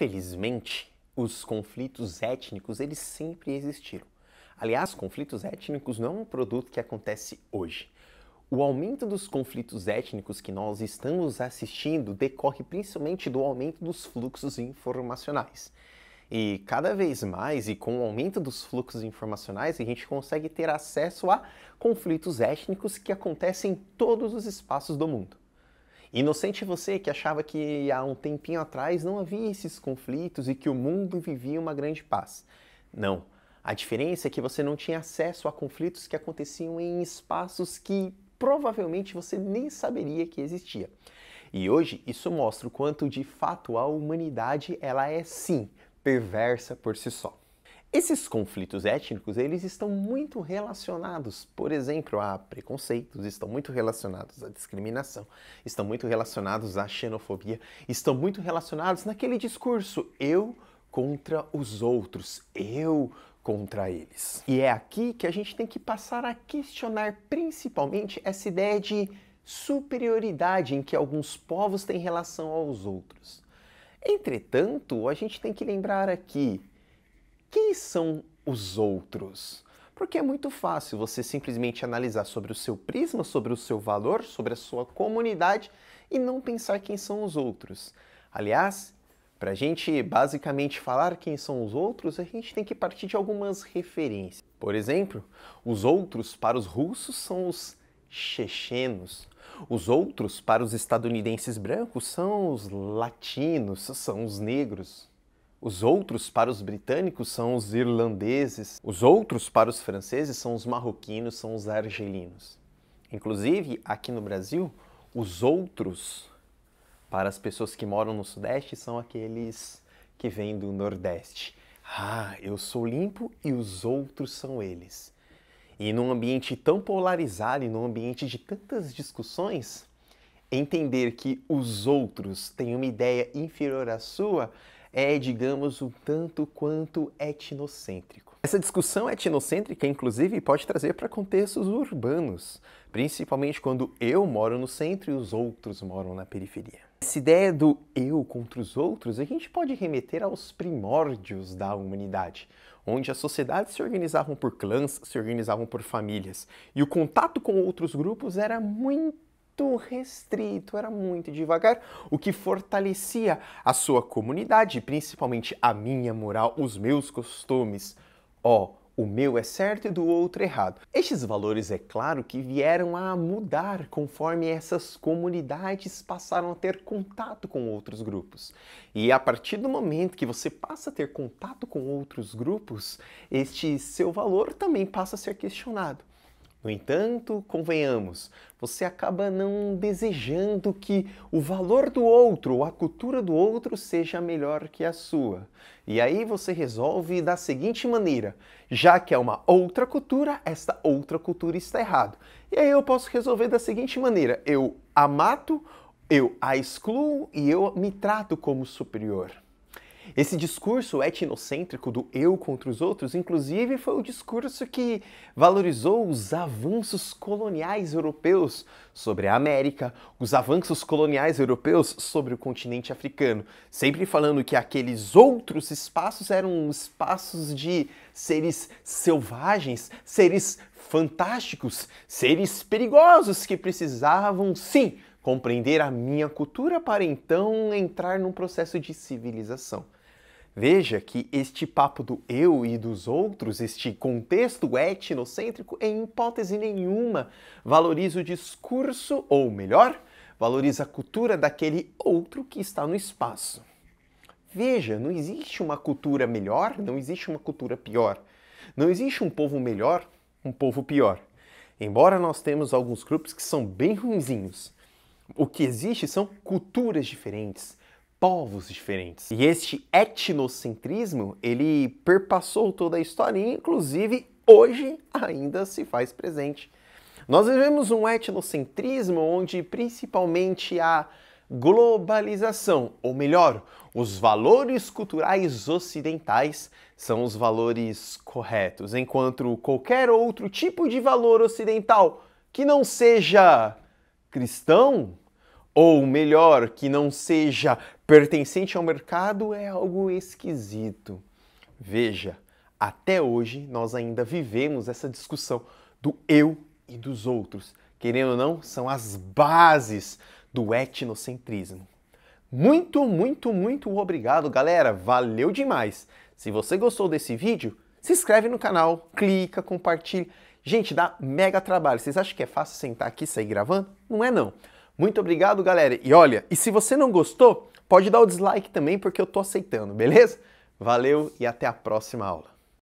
Infelizmente, os conflitos étnicos, eles sempre existiram. Aliás, conflitos étnicos não é um produto que acontece hoje. O aumento dos conflitos étnicos que nós estamos assistindo decorre principalmente do aumento dos fluxos informacionais. E cada vez mais, e com o aumento dos fluxos informacionais, a gente consegue ter acesso a conflitos étnicos que acontecem em todos os espaços do mundo. Inocente você que achava que há um tempinho atrás não havia esses conflitos e que o mundo vivia uma grande paz. Não. A diferença é que você não tinha acesso a conflitos que aconteciam em espaços que provavelmente você nem saberia que existia. E hoje isso mostra o quanto de fato a humanidade ela é sim perversa por si só. Esses conflitos étnicos, eles estão muito relacionados, por exemplo, a preconceitos, estão muito relacionados à discriminação, estão muito relacionados à xenofobia, estão muito relacionados naquele discurso eu contra os outros, eu contra eles. E é aqui que a gente tem que passar a questionar principalmente essa ideia de superioridade em que alguns povos têm em relação aos outros. Entretanto, a gente tem que lembrar aqui quem são os outros? Porque é muito fácil você simplesmente analisar sobre o seu prisma, sobre o seu valor, sobre a sua comunidade e não pensar quem são os outros. Aliás, para a gente basicamente falar quem são os outros, a gente tem que partir de algumas referências. Por exemplo, os outros para os russos são os chechenos. Os outros para os estadunidenses brancos são os latinos, são os negros. Os outros para os britânicos são os irlandeses. Os outros para os franceses são os marroquinos, são os argelinos. Inclusive, aqui no Brasil, os outros para as pessoas que moram no Sudeste são aqueles que vêm do Nordeste. Ah, eu sou limpo e os outros são eles. E num ambiente tão polarizado e num ambiente de tantas discussões, entender que os outros têm uma ideia inferior à sua é, digamos, um tanto quanto etnocêntrico. Essa discussão etnocêntrica, inclusive, pode trazer para contextos urbanos, principalmente quando eu moro no centro e os outros moram na periferia. Essa ideia do eu contra os outros, a gente pode remeter aos primórdios da humanidade, onde as sociedades se organizavam por clãs, se organizavam por famílias, e o contato com outros grupos era muito restrito, era muito devagar, o que fortalecia a sua comunidade, principalmente a minha moral, os meus costumes. O meu é certo e do outro errado. Estes valores, é claro, que vieram a mudar conforme essas comunidades passaram a ter contato com outros grupos. E a partir do momento que você passa a ter contato com outros grupos, este seu valor também passa a ser questionado. No entanto, convenhamos, você acaba não desejando que o valor do outro ou a cultura do outro seja melhor que a sua. E aí você resolve da seguinte maneira: já que é uma outra cultura, esta outra cultura está errada. E aí eu posso resolver da seguinte maneira: eu a mato, eu a excluo e eu me trato como superior. Esse discurso etnocêntrico do eu contra os outros, inclusive, foi o discurso que valorizou os avanços coloniais europeus sobre a América, os avanços coloniais europeus sobre o continente africano, sempre falando que aqueles outros espaços eram espaços de seres selvagens, seres fantásticos, seres perigosos que precisavam, sim, compreender a minha cultura para então entrar num processo de civilização. Veja que este papo do eu e dos outros, este contexto etnocêntrico, em hipótese nenhuma valoriza o discurso, ou melhor, valoriza a cultura daquele outro que está no espaço. Veja, não existe uma cultura melhor, não existe uma cultura pior. Não existe um povo melhor, um povo pior. Embora nós temos alguns grupos que são bem ruinzinhos, o que existe são culturas diferentes, povos diferentes. E este etnocentrismo, ele perpassou toda a história e, inclusive, hoje ainda se faz presente. Nós vivemos um etnocentrismo onde principalmente a globalização, ou melhor, os valores culturais ocidentais são os valores corretos, enquanto qualquer outro tipo de valor ocidental que não seja cristão, ou melhor, que não seja pertencente ao mercado é algo esquisito. Veja, até hoje nós ainda vivemos essa discussão do eu e dos outros. Querendo ou não, são as bases do etnocentrismo. Muito, muito, muito obrigado, galera. Valeu demais. Se você gostou desse vídeo, se inscreve no canal, clica, compartilha. Gente, dá mega trabalho. Vocês acham que é fácil sentar aqui e sair gravando? Não é não. Muito obrigado, galera. E olha, e se você não gostou, pode dar o dislike também, porque eu tô aceitando, beleza? Valeu e até a próxima aula.